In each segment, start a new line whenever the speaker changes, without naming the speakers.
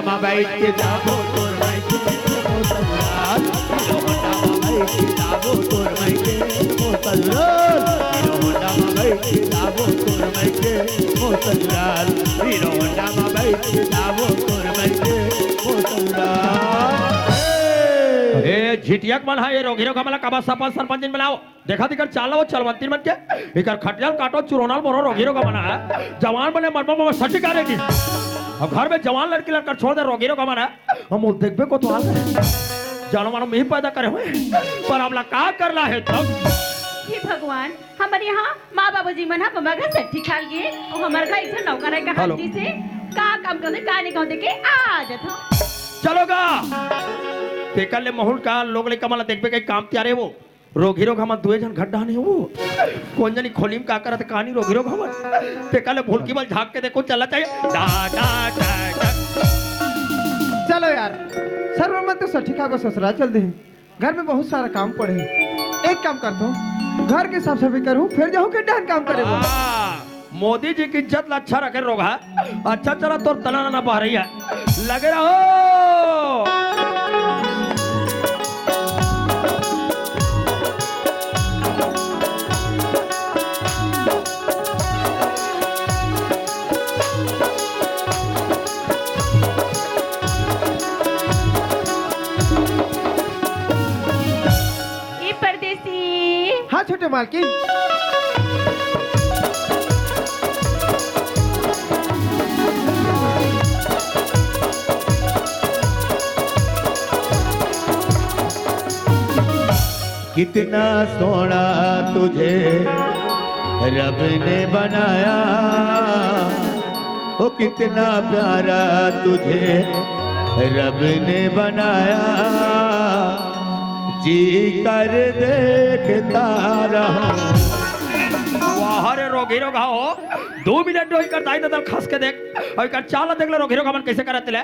মা বাইকে যাবো তোর মাইকে মোতলাল হিরো হোন্ডা মা বাইকে যাবো তোর মাইকে মোতলাল হিরো হোন্ডা মা বাইকে যাবো তোর মাইকে মোতলাল হিরো হোন্ডা মা বাইকে যাবো তোর মাইকে মোতলাল
ए झिटियक मन है ये रोगिरो का मला काबा सपा सरपंच बनाओ देखा दिकर चालो चलवंती मन के इकर खटियाल काटो चुरोनाल मोरो रोगिरो का बना है जवान बने मरबा में सच्ची करेगी अब घर में जवान लड़की लड़कर छोड़ दे रोगिरो का बना हम देख बे को तो हाल जानो मानो में पैदा करे हुए पर हमला का करला है तब
हे भगवान हमारे यहाँ माँ बाबूजी मन हम मगर सच्ची खाल गए और हमारे घर इधर नौकर का हाथी से का काम करने का नहीं कहते के आ जाता
चलोगा तेकल ले महूल का लोग ले कमला देख बे कहीं काम त्यारे वो रोगिरो का मत दुए जन गड्ढा नहीं वो कौन जनी खोलीम का करत कहानी रोगिरो का मत तेकल ले भूल की बल झांक के देखो चला चाहिए डा डा डा डा
चलो यार सर्वमत तो सठिका को ससुराल चल दे घर में बहुत सारा काम पड़े हैं। एक काम करता हूँ घर के साफ सफाई करूँ फिर जाऊँ के डान काम करे वो।
मोदी जी की इज्जत ला अच्छा रखे रोगा अच्छा चला तो तना ना पा रही है लगे रहो
ये परदेसी
हाँ छोटे मालकिन
कितना सोना तुझे रब ने बनाया ओ कितना प्यारा तुझे रब ने बनाया जी कर देखता रहूं
वाह रे रोगिरो का हो 2 मिनट डोई कर दाई दल खस के देख और कर चाला देख ले रोगिरो का मन कैसे करत ले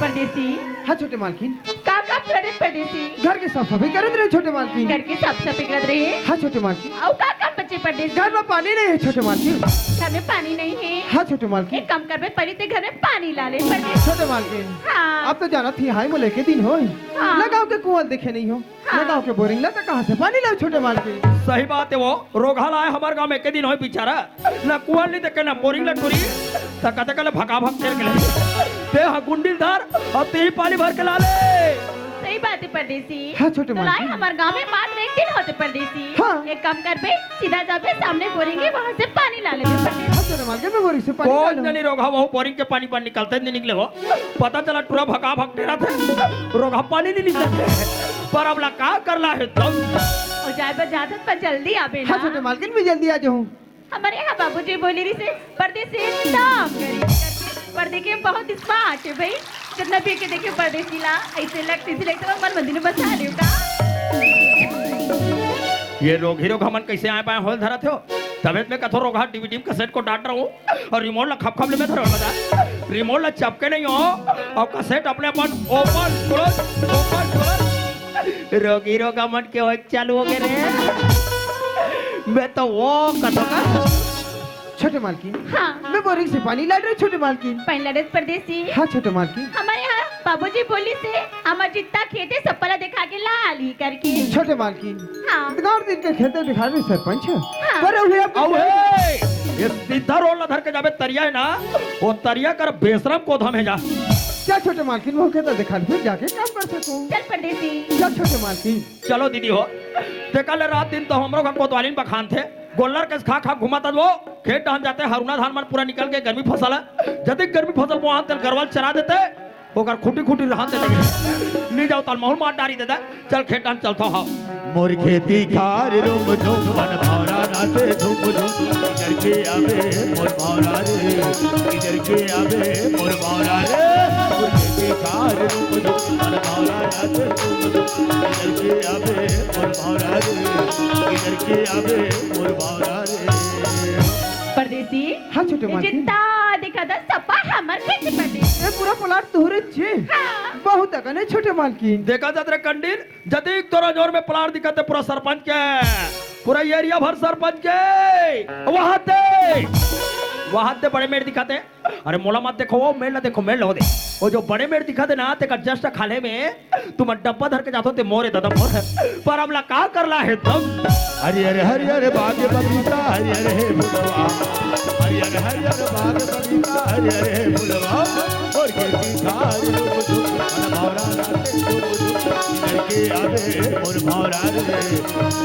परदेसी
हाँ छोटे मालकिन
का करे परदेसी
घर के साफ सफाई करते रहे छोटे मालकिन
घर के साफ सफाई कर रहे हैं
हाँ छोटे मालकिन
और का बच्चे परदेसी
घर में पानी नहीं है छोटे मालकिन
घर में पानी नहीं है
हाँ छोटे मालकिन
एक काम कर बे परी ते घर में पानी ला ले परदेसी
छोटे मालकिन
हाँ
अब तो जाना थी हाई मोले के दिन हो
हाँ।
लगाओ के कुआं देखे नहीं हो
हाँ।
लगाओ के बोरिंग लगा कहाँ से पानी लाओ छोटे मालकिन
सही बात है वो रोगा लाए हमारे गांव में एक दिन होए बेचारा ना कुआं नहीं देखे ना बोरिंग ला टूरी ता कते कले भगा भग कर के ले ते हा गुंडील धार और ते ही पानी भर के ला ले
सही बात है परदेसी
हाँ, छोटे
तो
मालकिन।
लाए हमारे गांव में मात्र एक दिन होते परदेसी
हाँ।
एक काम कर बे सीधा जा बे सामने बोरेंगे वहाँ से पानी ला ले परदेसी
हाँ छोटे मालकिन मैं बोरिंग से पानी
कौन
डालूं।
जनी रोगा वो बोरिंग के पानी पानी निकलते नहीं निकले वो पता चला टूरा भगा भग तेरा था रोगा पानी नहीं निकलते पर अब ला का करला है तुम
और जाए पर जाते पर जल्दी आबे
हाँ
ना
छोटे मालकिन मैं जल्दी आ जाऊँ
हमारे यहाँ बाबूजी बोली रही से परदेसी काम करे पर्दे के बहुत स्मार्ट है भाई कितना भी के देखे परदेसी ला ऐसे लगती थी लगता मन मंदिर में बसा लियो का
ये रोग हीरो का मन कैसे आए पाए होल धरा थे तबियत में कथो रोगा डीवीडी का सेट को डांट रहा हूँ और रिमोट ला खप खप ले में धरा बता रिमोट ला चपके नहीं हो और कैसेट अपने अपन ओपन क्लोज रोग हीरो का मन के हो चालू हो गए रे मैं तो वो कथो का
छोटे मालकिन
हाँ
मैं बोरिंग से पानी ला रही हूँ छोटे मालकिन
पहला डेट परदेसी
हाँ छोटे मालकिन
हमारे यहाँ बाबूजी बोली से हमारे जितना खेते सब पला दिखा के ला ली करके
छोटे मालकिन
हाँ
गाँव दिन के खेते दिखा रहे सरपंच है
हाँ।
पर हुए अब
आओ हे ये सीधा रोल धर के जाबे तरिया है ना वो तरिया कर बेशरम को धमे जा
क्या छोटे मालकिन वो खेता दिखा फिर जाके काम कर सकूँ
चल परदेसी
क्या छोटे मालकिन
चलो दीदी हो ते कल रात दिन तो हमरो का कोतवालीन बखान थे गोल्लर के खा खा घुमाता वो खेत डाल जाते हरुणा धान मन पूरा निकल के गर्मी फसल है जब गर्मी फसल वहां तक गरवाल चरा देते ओकर खुटी खुटी रहन दे लगे नहीं जाओ तल महल मार डारी देता चल खेत डाल चलता हो
मोर खेती खार रूम झूम मन भावना नाचे झूम झूम इधर के आवे मोर भावना रे इधर के आवे मोर भावना रे मोर खेती खार रूम झूम मन भावना नाचे झूम झूम इधर के आवे मोर भावना रे इधर के आवे मोर भावना रे
परदेसी
हाँ छोटे मालकिन
जितना दिखा था सपा हमार खेत परदेसी
ये पूरा प्लाट तोहरे छे
हाँ
बहुत अगन है छोटे मालकिन
देखा जाते कंडील जदी तोरा जोर में प्लाट दिखाते पूरा सरपंच के पूरा एरिया भर सरपंच के वहां ते बड़े मेड़ दिखाते अरे मोला मत देखो वो मेल ना देखो मेल हो दे वो जो बड़े मेड़ दिखा दे ना ते का जस्ट खाले में तुम डब्बा धर के जातो ते मोरे दादा मोर पर हमला का करला है तुम
हरियर हरियर बाग बगीचा हरियर है फुलवा हरियर हरियर बाग बगीचा हरियर है फुलवा और खेती खार रूम झुम मन भौरा नाचे झुम झुम इधर के आवे मोर भौरा रे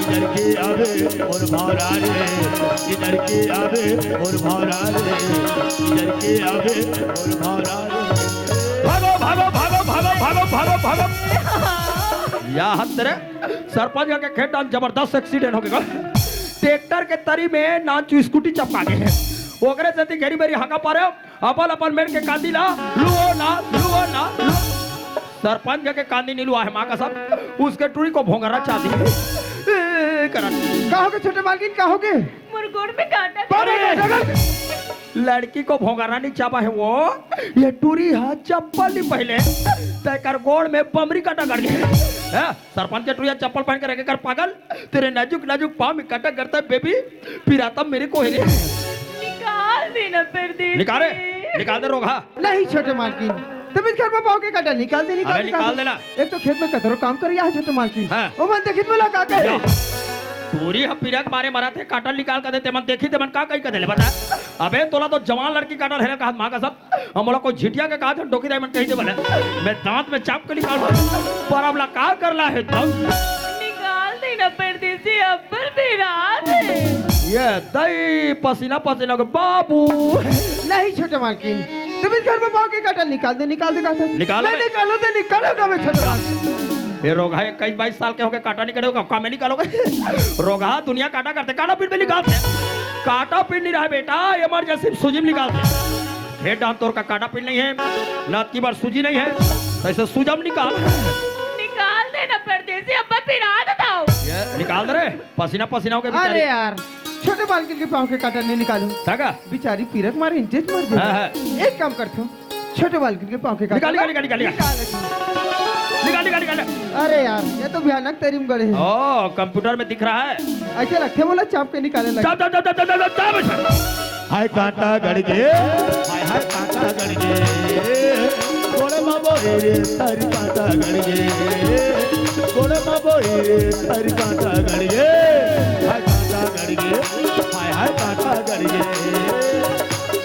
इधर के आवे मोर भौरा रे इधर के आवे मोर भौरा रे इधर के आवे मोर भौरा रे
भागो भागो भागो भागो भागो भागो भागो या हत्तरे सरपंच के खेत डाल जबरदस्त एक्सीडेंट हो गया ट्रैक्टर के तरी में नाचू स्कूटी चपका गए ओकरे जति घेरी बेरी हका पारे अपन अपन मेर के कांदी ला लुओ ना सरपंच के कांदी नीलू है मां का सब उसके टूरी को भोंगरा चाहती करा
कहोगे छोटे मालकिन कहोगे?
मुर्गोड़ में काटा
अरे
लड़की को भोंगरा नहीं चापा है वो ये टूरी है चप्पल नहीं पहले तेकर गोड़ में पमरी काटा कर गया है सरपंच के टूरिया चप्पल पहन के रखे कर पागल तेरे नाजुक नाजुक पाँव में काटा करता है बेबी फिर आता मेरे को है
निकाल देना परदेसी।
निकाल दे रोगा
नहीं छोटे मालकिन तब इस घर में पाओ के काटा निकाल दे
अबे निकाल देना।
एक तो खेत में कतरो काम कर रहा है छोटे मालकिन
हाँ।
वो मन देखित में लगा के
टूरी हम पिरक मारे मरा थे काटल निकाल कर देते मन देखी थे मन का कहीं कर दे बता अबे तोला तो जवान लड़की काटल है कहा मां का सब हम लोग को झिटिया के कहा था डोकी दे मन कहीं दे बोले मैं दांत में चाप के निकाल पर हमला का करला है तब
निकाल देना परदेसी अब्बल विराट है।
ये दई पसीना पसीना के बाबू
नहीं छोटे मालकिन तब इस घर में पाओ के काटा निकाल दे काटा
निकालो
नहीं निकालो दे निकालोगा मैं छोटे मालकिन
ये रोगा है 21-22 साल के होके काटा निकले होगा काम में निकालोगे रोगा दुनिया काटा करते काटा पीट में निकालते काटा पीट नहीं रहा बेटा इमरजेंसी सूजी में निकालते हेड डांत तोर का काटा पीट नहीं है लात की बार सूजी नहीं है तो ऐसे सूजम निकाल
देना परदेसी अब्बा विराट बताओ
निकाल दे रे पसीना पसीना होके
अरे यार छोटे मालकिन के पाँव के काटा नहीं निकालू
थाका
बेचारी पीरक मारे इंटेज मर
हाँ, हाँ।
गई एक काम करते हो छोटे मालकिन के पाँव के काटा
निकाल
अरे यार ये तो भयानक तरीम गड़े है
ओ कंप्यूटर में दिख रहा है
ऐसे रखे बोला चाप के निकाले लगे
हाय कांटा गड़ गे हाय कांटा गड़ गे गोड़े बाबो रे तारी कांटा गड़ गे गोड़े बाबो रे तारी कांटा गड़ गे हाय कांटा गड़ गे हाय कांटा गड़ गे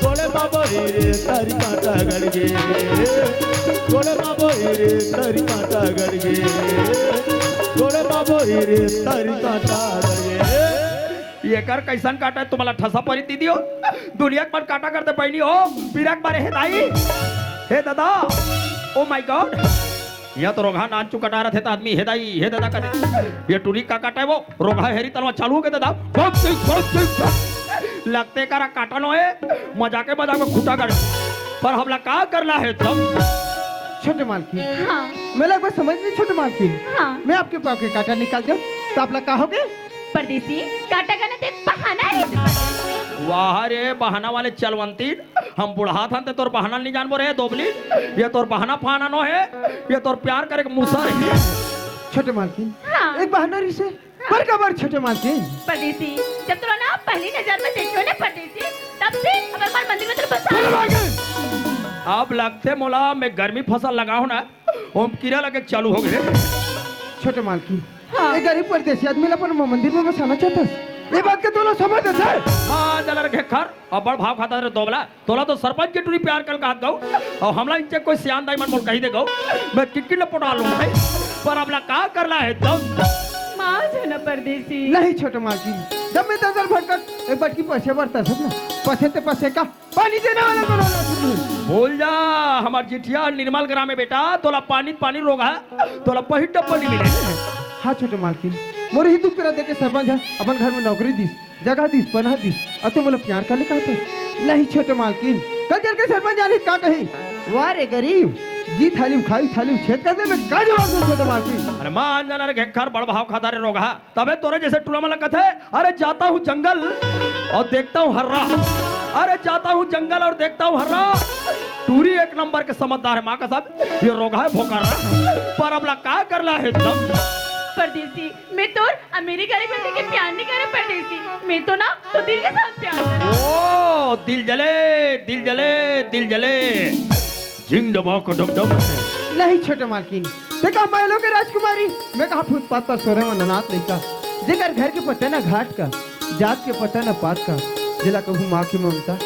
गोड़े बाबो रे तारी कांटा गड़ गे गोड़े बाबो रे तारी कांटा गड़ गे गोड़े बाबो रे तारी कांटा गड़ गे
ये कर कैसन काटा है तुम्हारा ठसा परी दीदी हो दुनिया पर काटा करते पहनी हो पिरक मारे है दाई हे दादा ओ माय गॉड यह तो रोगा नाचू कटा रहे थे तो आदमी हे दादा करे ये टूरी का काटा है वो रोगा हेरी तलवा चालू हो गए दादा लगते करा काटा नो है मजाक में खुटा कर पर हमला का करना है तब
छोटे मालकिन
हाँ
मैं लगभग समझ नहीं छोटे मालकिन
हाँ
मैं आपके पाँव के काटा निकाल दूं तो आप लोग कहोगे
परदेसी काटा करना ते बहाना है
वाह रे बहाना वाले चलवंती हम बुढ़ा था तोर बहाना नहीं जानबो रे दोबली ये तोर बहाना फाना नो है ये तोर प्यार करे के मुसा है
छोटे मालकिन
हाँ।
एक बहाना रही से पर कबर छोटे मालकिन
परदेसी जब तो ना पहली नजर में देखो ना परदेसी तब से अब हमारे मंदिर में तेरे बसा
अब लगते मोला मैं गर्मी फसल लगाऊं ना ओम कीड़ा लगे चालू हो गए
छोटे मालकिन
हाँ।
एक गरीब परदेसी आदमी अपन मंदिर में बसाना चाहता है ये बात के तोला समझ दे सर
हां जलर के खर और बड़ भाव खाता रे दोबला तोला तो सरपंच के टूरी प्यार कर कहत गौ और हमला इनचे कोई सियान दाई मन मोल कही दे गौ मैं किटकिट ल पटा लूं भाई पर हमला का करला है तब
मां जना परदेसी
नहीं छोटे मालकिन जब मैं दंगल भटकर एक बार की पैसे भरता सब ना पैसे ते पैसे का पानी देने वाला को
भूल जा हमार जिठिया निर्मल ग्राम में बेटा तोला पानी रोगा तोला पहिट डब्बल नहीं मिले
हाँ छोटे मालकिन मोरे ही दुख करा दे के सरपंच है अपन घर में नौकरी दीस जगह दीस पनाह दीस और तुम मतलब प्यार करने कहते नहीं छोटे मालकिन कल चल के सरपंच जाने का कही वाह रे गरीब जी थाली में खाई थाली में छेद कर दे मैं का जवाब दूं छोटे मालकिन
अरे मान जाना रे घेकर बड़ भाव खाता रे रोगा तबे तोरे जैसे टूला मला कथे अरे जाता हूँ जंगल और देखता हूँ हर्रा अरे जाता हूँ जंगल और देखता हूँ हर्रा टूरी एक नंबर के समझदार है माँ का साहब ये रोगा है भोकर पर अब का करला है एकदम
परदेसी मैं तो अमेरिका रे बंदे के प्यार नहीं करे परदेसी मैं तो ना तो दिल के साथ प्यार करा
ओ दिल जले दिल जले दिल जले जिंग डबक डब डब
नहीं छोटे मालकिन देखा महलों के राजकुमारी मैं कहा फुटपाथ पर सो रहे हो ननाथ लड़का जेकर घर के पता ना घाट का जात के पता ना पात का जिला कहूँ माँ की ममता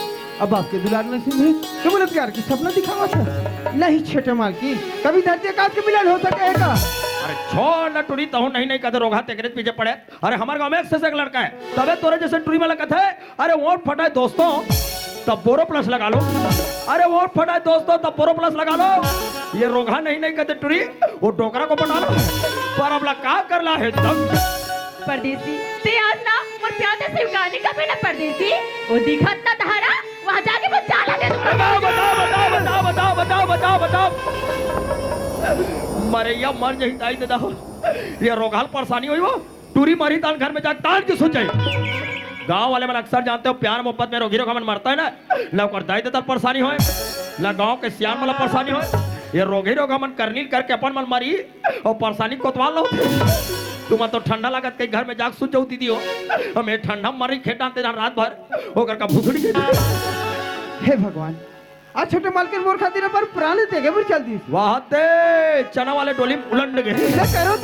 अब आपके दुलार में सिंह तो बोले प्यार की सपना दिखावा था नहीं छोटे मालकिन कभी धरती आकाश के मिलन हो सकेगा
अरे छोड़ ना टुरी तो नहीं नहीं कहते रोगा तेरे पीछे पड़े अरे हमारे गांव में एक से एक लड़का है तबे तोरे जैसे टुरी वाला कथा है अरे वोट फटा है दोस्तों तब बोरो प्लस लगा लो अरे वोट फटा है दोस्तों तब बोरो प्लस लगा लो ये रोगा नहीं नहीं कहते टुरी वो डोकरा को बना लो पर अब का कर ला है तब
परदेसी ते आज ना और प्यार से स्वीकारने का भी ना परदेसी वो दिखत ना धारा वहां जाके वो चाला दे
बताओ बताओ बताओ बताओ बताओ बताओ बताओ मरे या मर जाई ताई दे दो ये रोगाल परेशानी हुई वो टूरी मारी तान घर में जाके तान की सोच जाए गांव वाले मन अक्सर जानते हो प्यार मोहब्बत में रोगी रोगा मन मरता है ना ना कर दाई देता परेशानी होए ना गांव के सियान वाला परेशानी होए ये रोगी रोगा मन करनील करके अपन मन मारी और परेशानी कोतवाल लो तुम तो ठंडा लागत कई घर में जाग सुन जाऊ दीदी हो हमें ठंडा मरी खेटाते ना रात भर होकर का भूसड़ी के
हे भगवान आज छोटे मालकिन मोर खातिर पर प्राण देगे बुर चल दी
वाहते चना वाले टोली में उलट गए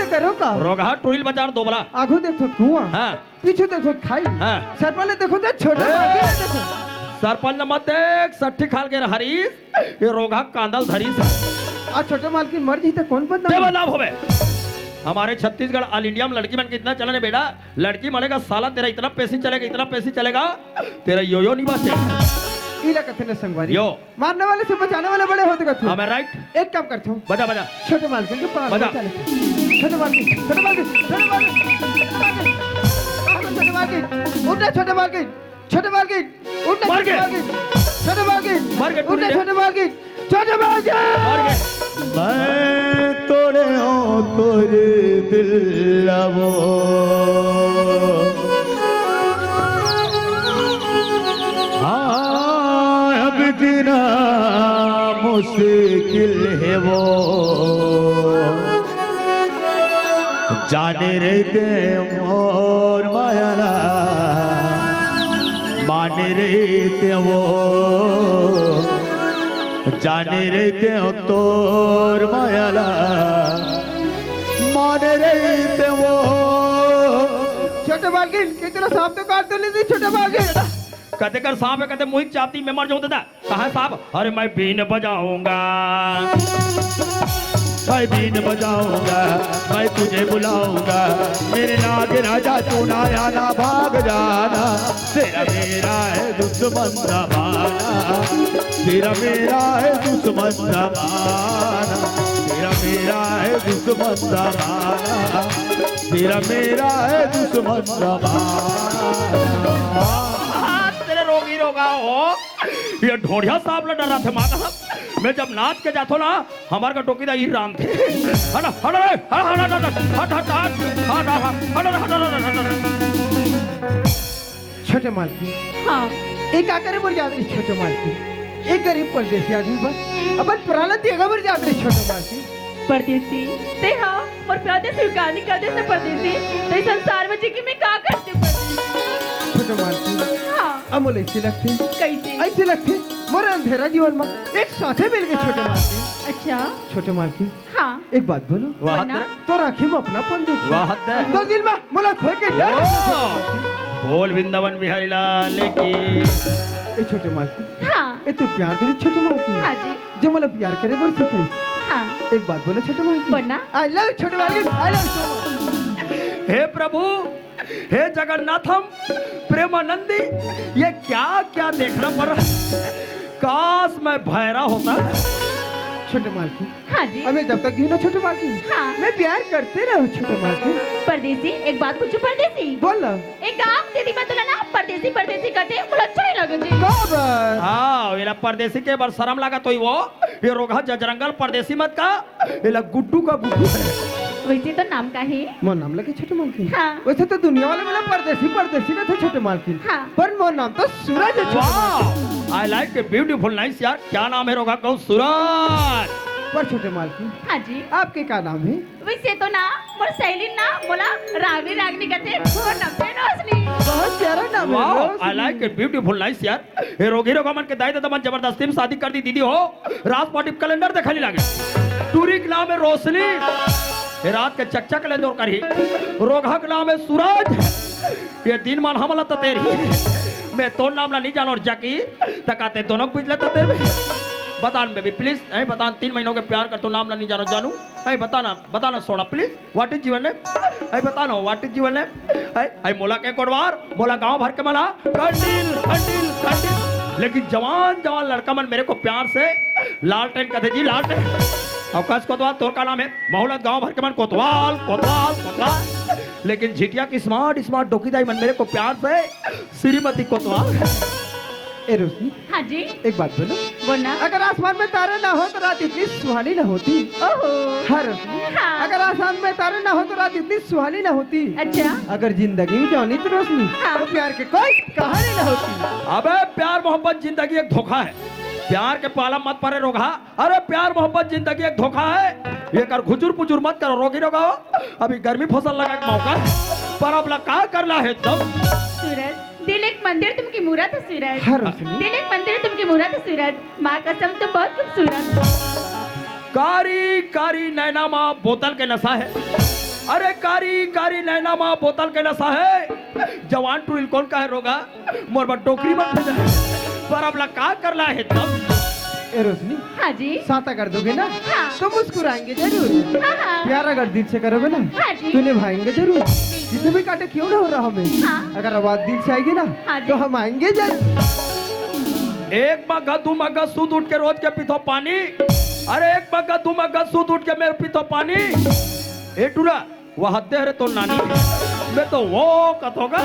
ते करो का
रोगा टोइल बाजार दोबला
आगो देखो कुआं
हाँ
पीछे देखो खाई
हाँ
सर पहले देखो तो छोटे मालकिन देखो
सरपंच मत देख सट्ठी खाल के हरीश ये रोगा कांदल धरीस
आज छोटे मालकिन मर जी तो कौन बंदा
लाभ होवे हमारे छत्तीसगढ़ ऑल इंडिया में लड़की मन कितना चलन है बेटा लड़की मरेगा साला तेरा इतना पैसे चलेगा तेरा यो नहीं बचे
इला कथे न संगवारी
यो
मारने वाले से बचाने वाले बड़े होते कथे
हमें राइट
एक काम करता हूँ
बजा बजा
छोटे मालकिन के पास
बजा।
छोटे मालकिन छोटे मालकिन छोटे मालकिन छोटे मालकिन उठा छोटे मालकिन छोटे मालकिन उठा
मर गए।
छोटे मालकिन
मर गए,
उठा
टूट
छोटे मालकिन छोटे मालकिन
और गए
मैं तोरे हो तोरे दिल लबो हाँ अब इतना मुश्किल है वो जाने रहते मोर मायाला माने रहते वो जाने रहते हो तोर मायाला माने रहते वो
छोटे मालकिन कितना सांप तो काट तो नहीं दी छोटे मालकिन
कहते कर सांप है कहते मोहित चाहती मैं मर जाऊं दादा कहा सांप अरे मैं बीन बजाऊंगा
मैं बीन बजाऊंगा मैं तुझे बुलाऊंगा मेरे नाग राजा तू ना आना भाग जाना तेरा मेरा है दुश्मन जमाना तेरा मेरा है दुश्मन जमाना तेरा मेरा है दुश्मन जमाना तेरा मेरा है दुश्मन जमाना
तेरे रोगी रोगा हो ये ढोढ़िया सांप लड़ रहा थे माता मैं जब नाच के जातो ना हमारे का टोकी दा ही राम थे हट हट हट हट हट हट
छोटे मालकिन
हाँ
एक आकर बोल जाते छोटे मालकिन एक गरीब परदेसी आदमी बस अपन पुराना देगा बोल जाते छोटे मालकिन
परदेसी ते हाँ और प्यार से स्वीकारने का जैसे परदेसी ते संसार में जी की मैं क्या करती हूँ परदेसी
छोटे मालकिन
हाँ
अमोल ऐसे लगते
कैसे
ऐसे लगते मोरा अंधेरा जीवन में एक साथे मिल गए छोटे मालकिन
अच्छा
छोटे मालकिन
हाँ
एक बात बोलो
वाह
वरना?
तो राखी में अपना पन देखो
वाह
तो दिल में मोला खोए के डर
बोल वृंदावन बिहारी लाल की
ए छोटे मालकिन
हाँ
ए तू प्यार करे छोटे मालकिन
हाँ जी
जो मला प्यार करे बोल सके
हाँ
एक बात बोलो छोटे मालकिन
वरना?
आई लव छोटे मालकिन आई लव
हे प्रभु हे जगन्नाथम प्रेमानंदी ये क्या क्या देखना पड़ रहा है काश मैं भैरा होता
छोटे मालकिन
हाँ जी
हमें जब तक ना छोटे मालकिन
हाँ
मैं प्यार करते रहो छोटे मालकिन
परदेसी एक बात पूछू परदेसी
बोल ना
एक काम दीदी मैं तुला ना परदेसी परदेसी करते मुझे अच्छा नहीं लगे जी
बाबा
हाँ ये परदेसी के बार शर्म लगा तो ही वो ये रोगा जजरंगल परदेसी मत का ये गुड्डू का गुड्डू है
वैसे तो नाम का है
मोर नाम लगे छोटे मालकिन
हाँ।
वैसे तो दुनिया वाले मेरा परदेसी परदेसी का था छोटे मालकिन
हाँ।
पर मोर नाम तो सूरज है छोटे मालकिन।
वाह I like a beautiful nice यार क्या नाम है रोगा कहूँ सूरज
पर छोटे मालकिन
हाँ जी
आपके क्या नाम है?
वैसे तो ना मोर सहेली ना बोला रावी रागनी कहते वो नब्बे रोशनी
बहुत प्यारा नाम है
wow
Roshni.
I like it beautiful nice यार हे रोगी रोगा मन के दाई दादा मन जबरदस्ती में शादी कर दी दीदी हो रात पार्टी कैलेंडर देखली लागे टूरी के नाम है रोशनी हे रात के चकचक कैलेंडर करी रोगा के नाम है सूरज ये दिन मान हमला तो तेरी मैं तो नाम ला नहीं जानो जाकी तकाते दोनों पूछ लेता तेरे बतान बेबी प्लीज ऐ बतान 3 महीनों के प्यार कर तो नाम ला नहीं जानो जानू ऐ बताना सोना प्लीज व्हाट इज जीवन है ऐ बताना व्हाट इज जीवन है ऐ मोला के कोडवार मोला गांव भर के मला कंडील कंडील कंडील लेकिन जवान जवान लड़का मन मेरे को प्यार से लालटेन कहते जी लालटेन अवकाश कोतवाल तोर का नाम है मोहल्लत गांव भर के मन कोतवाल कोतवाल कोतवाल लेकिन झिटिया की स्मार्ट स्मार्ट डोकीदाई मन मेरे को प्यार से श्रीमती कोतवाल
ए रोशनी
हाँ जी
एक बात बोलो
बोलना
अगर आसमान में तारे ना हो तो रात इतनी सुहानी ना होती।
ओहो
हाँ रोशनी
हाँ।
अगर आसमान में तारे ना हो तो रात इतनी सुहानी ना होती।
अच्छा
अगर जिंदगी में जानी तो रोशनी
हाँ।
तो प्यार के कोई कहानी ना होती।
अबे प्यार मोहब्बत जिंदगी एक धोखा है प्यार के पाला मत परे रोगा अरे प्यार मोहब्बत जिंदगी एक धोखा है ये कर घुचुर पुचुर मत करो रोगी रोगा अभी गर्मी फसल लगा एक मौका पर अब का करना है तब
सूरज दिल एक मंदिर तुमकी मूरत है सूरज
हाँ रोशनी
दिल एक मंदिर तुमकी मूरत है सूरज माँ कसम तो बहुत खूबसूरत
कारी कारी नैना माँ बोतल के नशा है अरे कारी कारी नैना माँ बोतल के नशा है जवान टूरिल कौन का है रोगा मोर बा टोकरी मत भेजा पर अब का करना है तब
ए रोशनी
हाँ जी
साता कर दोगे ना
हाँ।
तो मुस्कुराएंगे जरूर।
हाँ हाँ
प्यार अगर दिल से करोगे ना
हाँ जी।
तो निभाएंगे जरूर। जितने भी कांटे क्यों ना हो रहा हमें
हाँ।
अगर आवाज दिल से आएगी ना
हाँ जी।
तो हम आएंगे जरूर।
एक मग्गा 2 मग्गा सूद उठ के रोज के पीतो पानी अरे एक मग्गा 2 मग्गा सूद उठ के मेरे पीतो पानी ए टूरा वह हद्दे रे तो नानी मैं तो वो कथोगा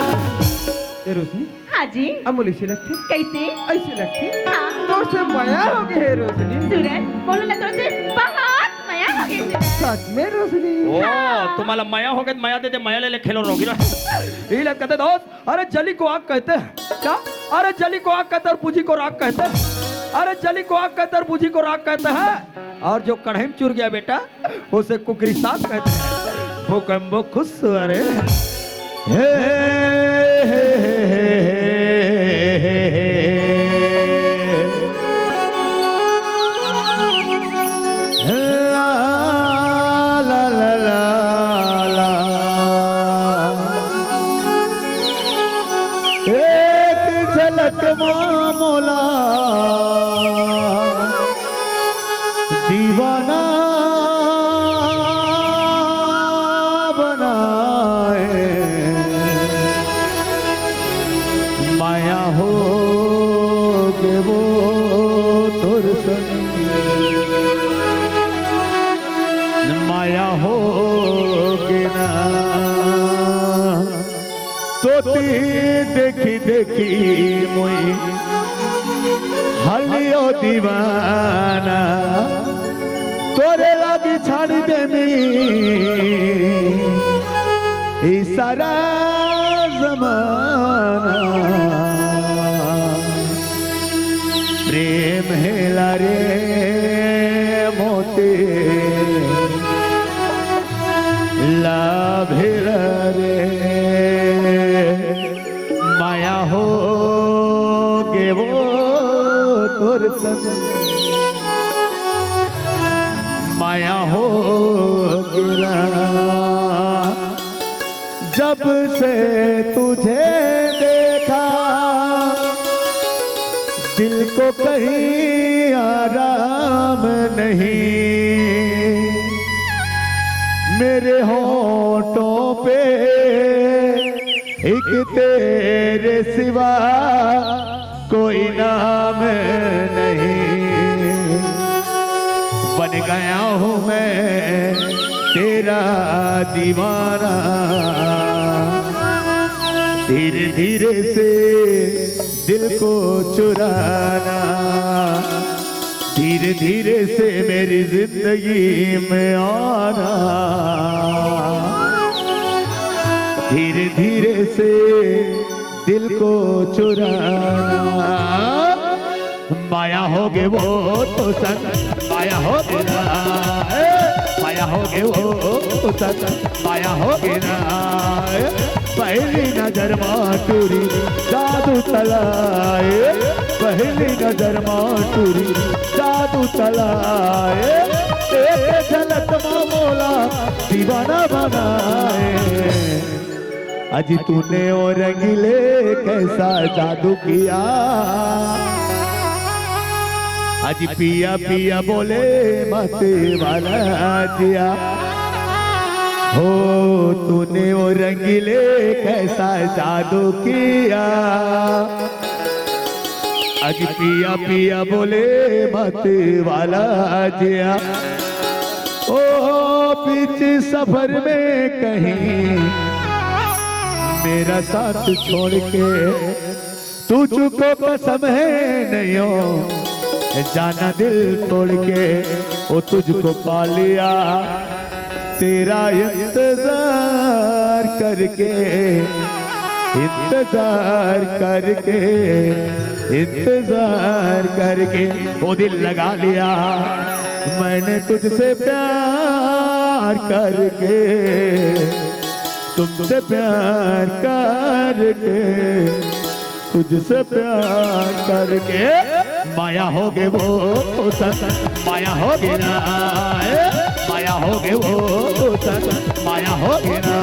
ए रोशनी
हाँ जी
अमूल ऐसे लगते
कैसे
ऐसे लगते
हाँ
तो से माया हो गई है रोशनी।
सूरज बोलो ना तो से बहुत मया हो गई सूरज
सच में रोशनी।
ओ तुम्हाला माया हो गए माया दे दे माया ले ले खेलो रोगी रहा यही लग कहते दोस्त अरे जली को आग कहते हैं क्या अरे जली को आग कहते और पूजी को राग कहते हैं अरे जली को आग कहते और पूजी को राग कहते हैं और जो कढ़ाई में चुर गया बेटा उसे कुकरी साग कहते हैं वो कम्बो खुश अरे हे
मोला दीवाना बनाए माया हो के वो तुर माया हो के ना तो देखी देखी मुई हलियो दीवाना तोरे लागी छाड़ देनी ई सारा जमाना प्रेम हेला रे मोते लाभेर रे माया हो गे वो तोर संग माया हो गिरा जब से तुझे देखा दिल को कहीं आराम नहीं मेरे होठों पे एक तेरे सिवा कोई नाम नहीं बन गया हूँ मैं तेरा दीवाना धीरे धीरे से दिल को चुराना धीरे धीरे से मेरी जिंदगी में आना धीरे धीरे से दिल को चुराना माया हो गए वो तो संग माया हो गए ना, माया हो गए वो तो संग माया हो गए ना। पहली नजर माटूरी जादू तलाए, पहली नजर माटूरी जादू तलाए, एक झलक मोला दीवाना बनाए। अजी तूने ओ रंगीले कैसा जादू किया, अजी पिया पिया बोले मत वाला जिया। हो तूने ओ रंगीले कैसा जादू किया, अजी पिया पिया बोले मत वाला जिया। ओ बीच सफर में कहीं मेरा साथ छोड़ के तुझको कसम है नहीं हो जाना दिल तोड़ के। ओ तुझको पा लिया तेरा इंतजार करके, इंतजार करके, इंतजार करके। ओ दिल लगा लिया मैंने तुझसे प्यार करके, तुमसे प्यार करके, तुझसे प्यार करके। माया हो गए वो संग माया हो गए ना, माया हो गए वो संग माया हो गए ना।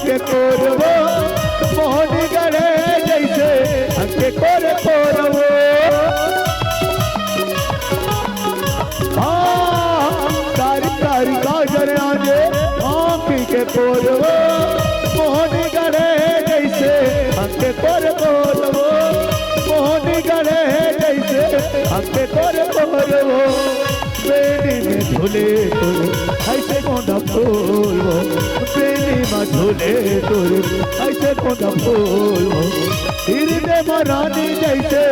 के कोरवो मोहन गढ़े जैसे हंके कोरे कोरवो, कारी कारी काजर आजे आँखी के कोरवो मोहन गढ़े जैसे हंके कोरे कोरवो, मोहन गढ़े जैसे हंके कोरे कोरवो। बेनी में झूले तुर ऐसे कोना फूल वो, बेनी में झूले तुर ऐसे कोना फूल वो, हृदय महारानी जैसे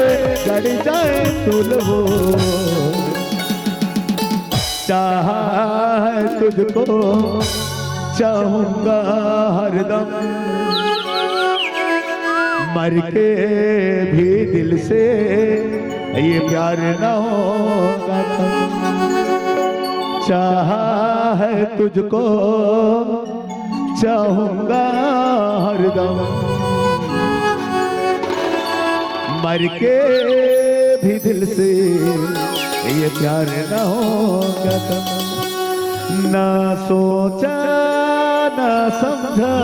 गड़ जाए तुल वो। चाह तुझको चाहूंगा हरदम, मर के भी दिल से ये प्यार न होगा कम। चाह है तुझको चाहूंगा हरदम, मर के भी दिल से ये प्यार न होगा कम। ना सोचा ना समझा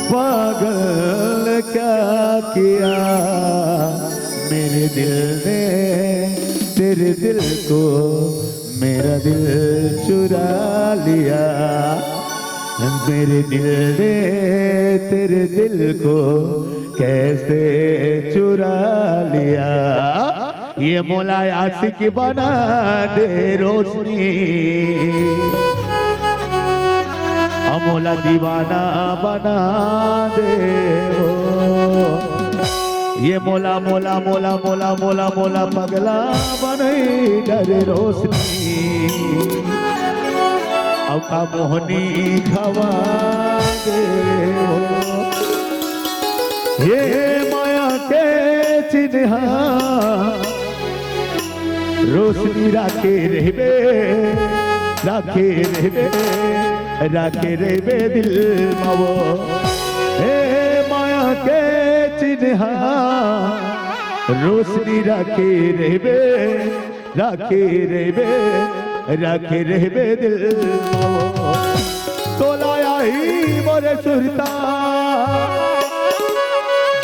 पागल क्या किया, मेरे दिल ने तेरे दिल को मेरा दिल चुरा लिया, मेरे दिल ने तेरे दिल को कैसे चुरा लिया। ये मौला आशिक बना दे रोशनी, मौला दीवाना बना दे हो। ये मौला मौला मौला मौला मौला मौला पगला बने डरे रोशनी, अवका मोहनी खवा दे हो। ये माया के चिन्हा रोशनी राखे रहबे, राखे रहबे, राखे रहबे दिल मावो। हे माया के चिन्हा रोशनी राखे रहबे, राखे रहबे, राखे रहबे दिल मावो। तोलाया ही मोरे सुरता,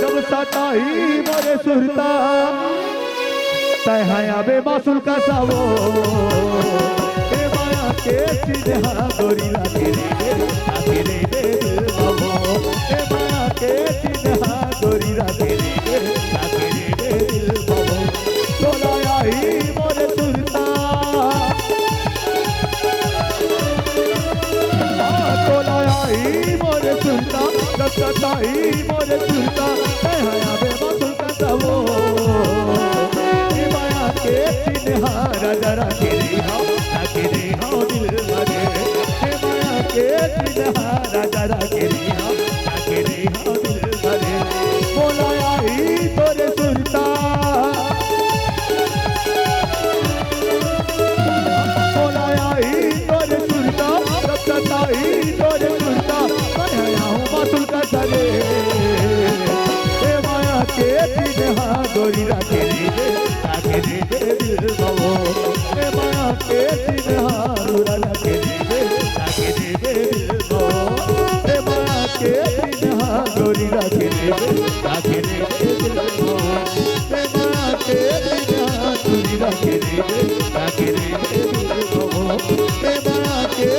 जब सताई मोरे सुरता, तैहाया बे मासूल का सावो। ए माया के चिन्हा गोरी लागे रे दिल बाबो। ए माया के चिन्हा गोरी लागे रे दिल बाबो। तोलाया ही मोरे सुरता, सताई मोरे सुरता है आवे मासुल का तवो माया के चिन्हारा जरा तेरी हो तेरी हो दिल मगे माया के चिन्हारा जरा तेरी हो दिल मगे बोला आई तोरे सुरता बोला आई तोरे सुरता सताई तोरे सुरता मैं हूँ मासुल का सगे माया के चिन्हा गोरी रखे रे दिल बवो माया के चिन्हा रुरा रखे रे दिल बवो माया के चिन्हा गोरी रखे रे दिल बवो माया के चिन्हा गोरी रखे रे दिल बवो माया के